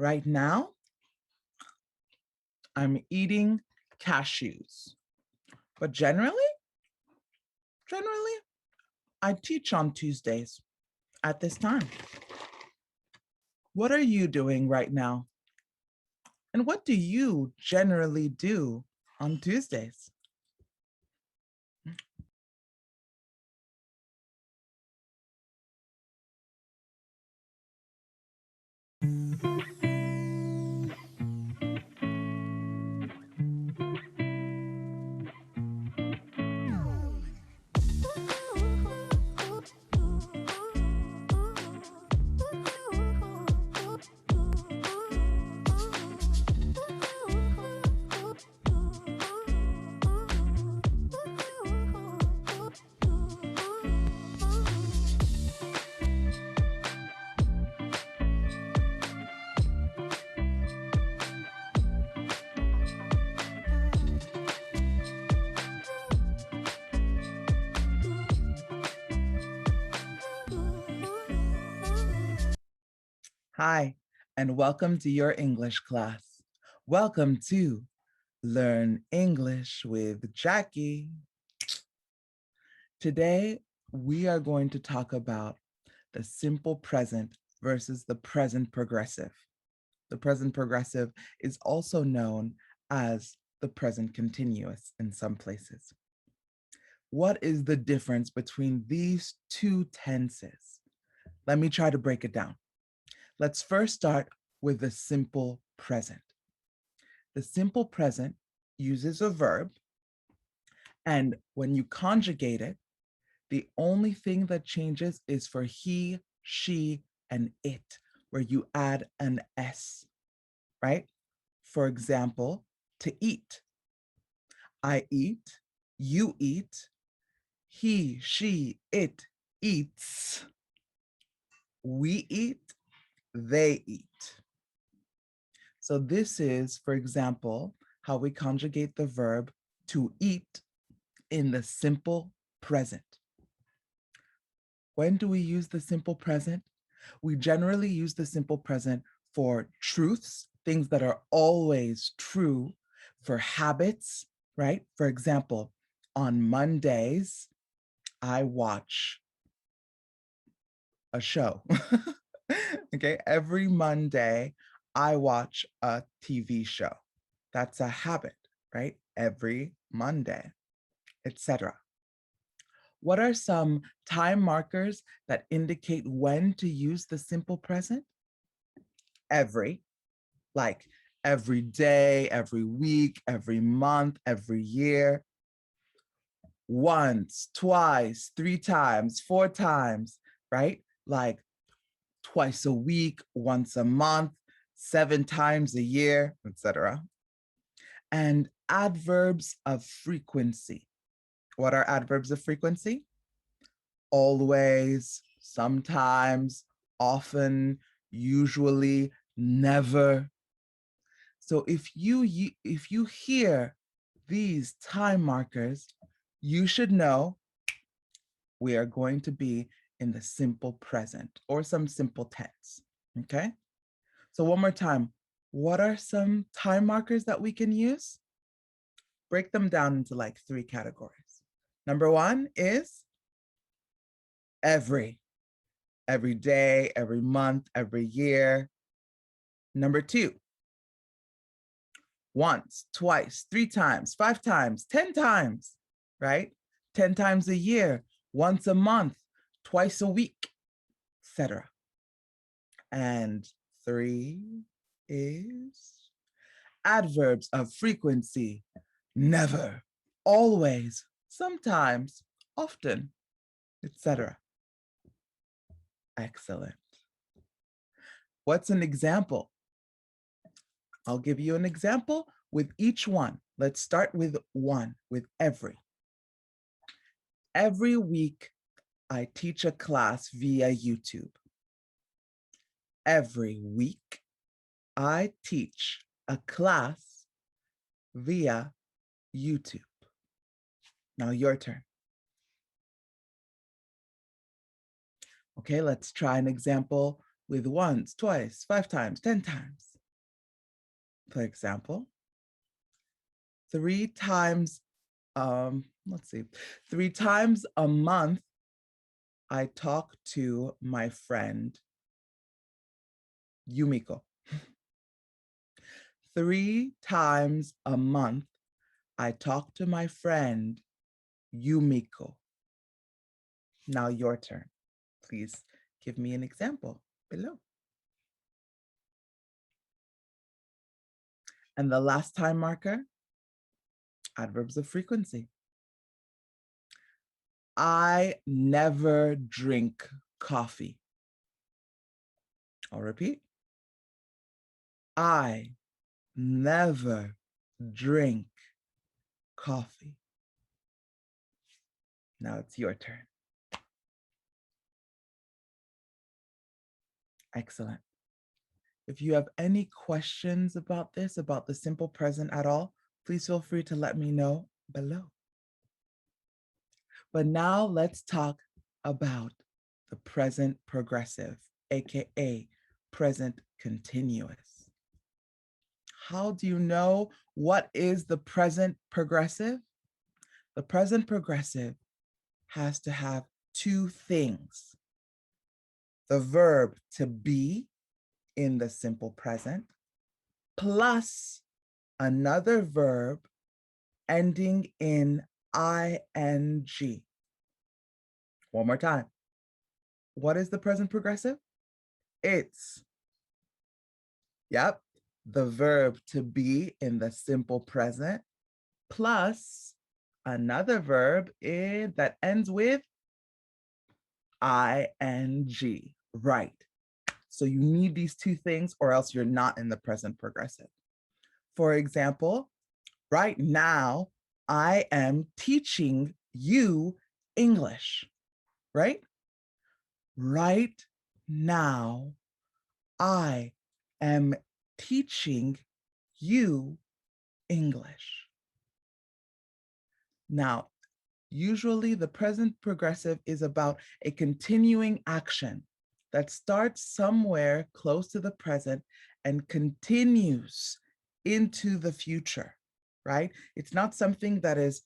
Right now, I'm eating cashews. But generally, I teach on Tuesdays at this time. What are you doing right now? And what do you generally do on Tuesdays? Hi, and welcome to your English class. Welcome to Learn English with Jackie. Today, we are going to talk about the simple present versus the present progressive. The present progressive is also known as the present continuous in some places. What is the difference between these two tenses? Let me try to break it down. Let's first start with the simple present. The simple present uses a verb, and when you conjugate it, the only thing that changes is for he, she, and it, where you add an S, right? For example, to eat. I eat, you eat, he, she, it eats, we eat, they eat. So this is, for example, how we conjugate the verb to eat in the simple present. When do we use the simple present? We generally use the simple present for truths, things that are always true, for habits, right? For example, on Mondays, I watch a show. Okay, every Monday, I watch a TV show. That's a habit, right? Every Monday, etc. What are some time markers that indicate when to use the simple present? Every, like every day, every week, every month, every year. Once, twice, 3 times, 4 times, right? Like twice a week, once a month, 7 times a year, etc. And adverbs of frequency. What are adverbs of frequency? Always, sometimes, often, usually, never. So if you hear these time markers, you should know we are going to be in the simple present or some simple tense, okay? So one more time, what are some time markers that we can use? Break them down into like 3 categories. Number 1 is every day, every month, every year. Number 2, once, twice, 3 times, 5 times, 10 times, right? 10 times a year, once a month, twice a week, etc. And 3 is adverbs of frequency. Never, always, sometimes, often, etc. Excellent. What's an example? I'll give you an example with each one. Let's start with 1, with every. Every week, I teach a class via YouTube. Every week, I teach a class via YouTube. Now your turn. Okay, let's try an example with once, twice, 5 times, 10 times. For example, 3 times, let's see, 3 times a month, I talk to my friend Yumiko. 3 times a month, I talk to my friend Yumiko. Now your turn. Please give me an example below. And the last time marker, adverbs of frequency. I never drink coffee. I'll repeat. I never drink coffee. Now it's your turn. Excellent. If you have any questions about this, about the simple present at all, please feel free to let me know below. But now let's talk about the present progressive, AKA present continuous. How do you know what is the present progressive? The present progressive has to have 2 things. The verb to be in the simple present, plus another verb ending in ing. One more time. What is the present progressive? It's, the verb to be in the simple present, plus another verb that ends with ing, right? So you need these 2 things or else you're not in the present progressive. For example, right now, I am teaching you English, right? Right now, I am teaching you English. Now, usually the present progressive is about a continuing action that starts somewhere close to the present and continues into the future, right? It's not something that is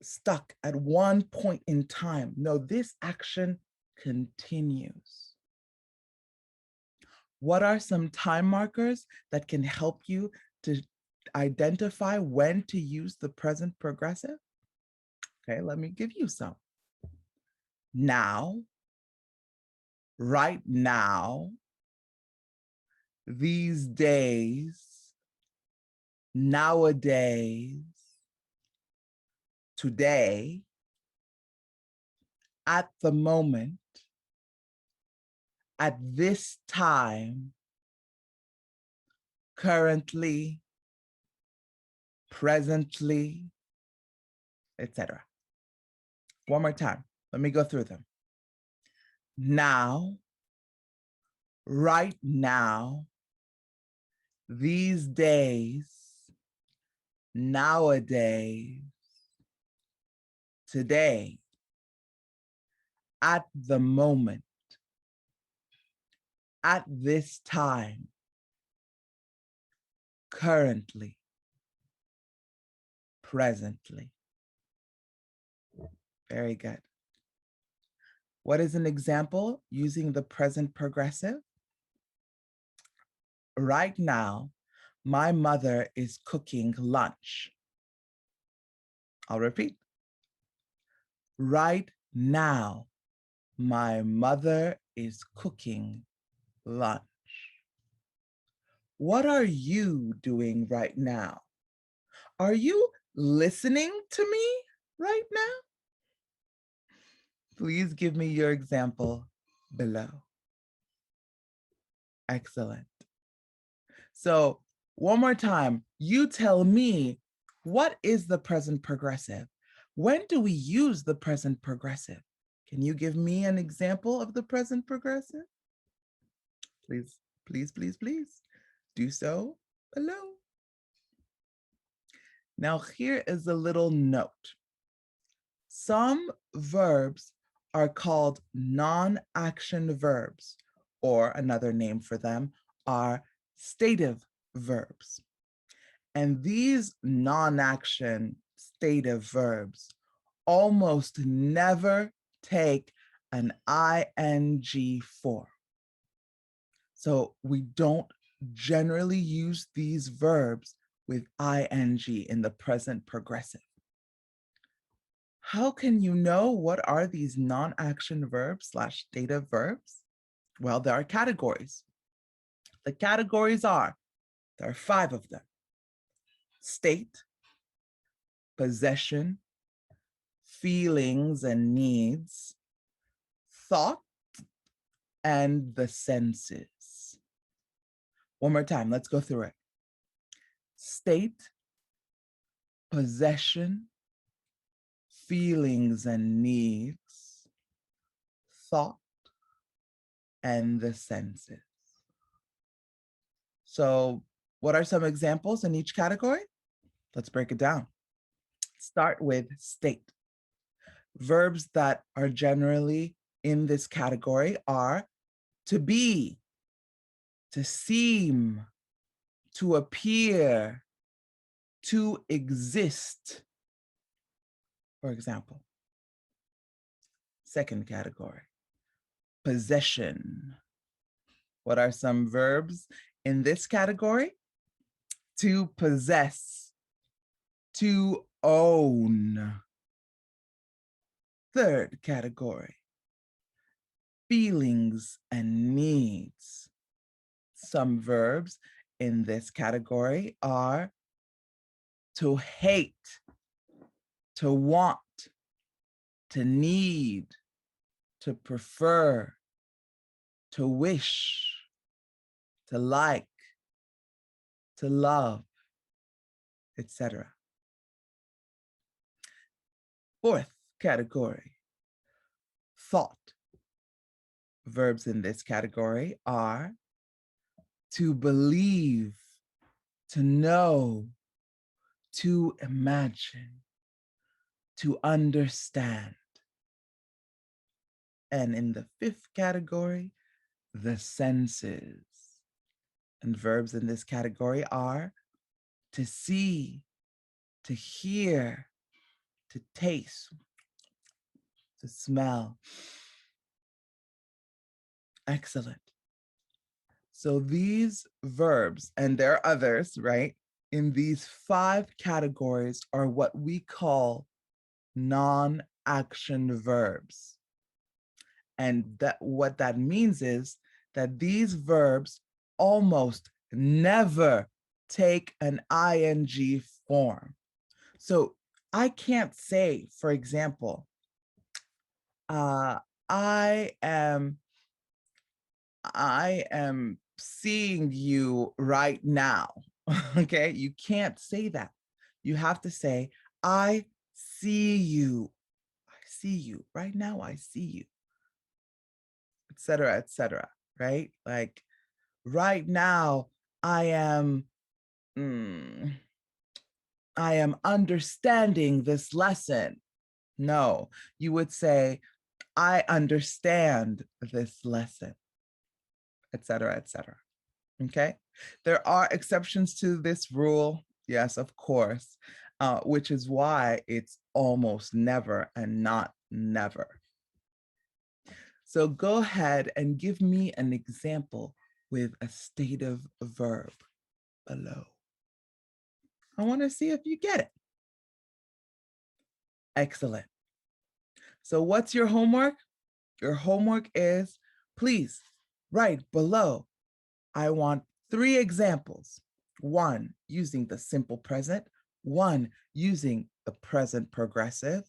stuck at one point in time. No, this action continues. What are some time markers that can help you to identify when to use the present progressive? Okay, let me give you some. Now, right now, these days, nowadays, today, at the moment, at this time, currently, presently, etc. One more time. Let me go through them. Now, right now, these days, nowadays, today, at the moment, at this time, currently, presently. Very good. What is an example using the present progressive? Right now, my mother is cooking lunch. I'll repeat. Right now, my mother is cooking lunch. What are you doing right now? Are you listening to me right now? Please give me your example below. Excellent. So one more time, you tell me, what is the present progressive? When do we use the present progressive? Can you give me an example of the present progressive? Please, please, please, please do so below. Now here is a little note. Some verbs are called non-action verbs, or another name for them are stative verbs. And these non-action stative verbs almost never take an ing form. So we don't generally use these verbs with ing in the present progressive. How can you know what are these non-action verbs / dative verbs? Well, there are categories. The categories are, there are 5 of them: state, possession, feelings and needs, thought, and the senses. One more time, let's go through it. State, possession, feelings and needs, thought, and the senses. So, what are some examples in each category? Let's break it down. Start with state. Verbs that are generally in this category are to be, to seem, to appear, to exist, for example. Second category, possession. What are some verbs in this category? To possess, to own. Third category, feelings and needs. Some verbs in this category are to hate, to want, to need, to prefer, to wish, to like, to love, etc. Fourth category, thought. Verbs in this category are to believe, to know, to imagine, to understand. And in the fifth category, the senses. And verbs in this category are to see, to hear, to taste, to smell. Excellent. So these verbs, and there are others, right? In these 5 categories are what we call non-action verbs. And what that means is that these verbs almost never take an ing form. So I can't say, for example, I am seeing you right now. Okay, you can't say that. You have to say, I see you. I see you right now. I see you, etc., right? Like right now, I am I am understanding this lesson. No, you would say, I understand this lesson, etc. Okay. There are exceptions to this rule. Yes, of course, which is why it's almost never and not never. So go ahead and give me an example with a stative verb below. I want to see if you get it. Excellent. So what's your homework? Your homework is, please write below. I want 3 examples. 1 using the simple present, 1 using the present progressive,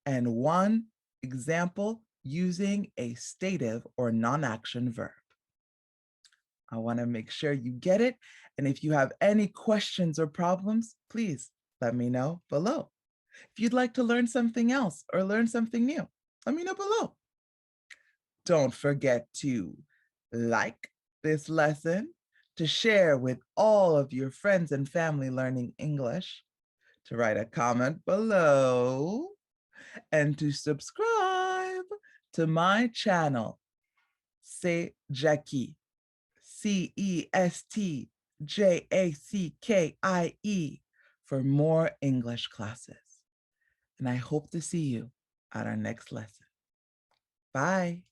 and 1 example using a stative or non-action verb. I want to make sure you get it. And if you have any questions or problems, please let me know below. If you'd like to learn something else or learn something new, let me know below. Don't forget to like this lesson, to share with all of your friends and family learning English, to write a comment below, and to subscribe to my channel, C'est Jackie, CEST Jackie for more English classes. And I hope to see you at our next lesson. Bye.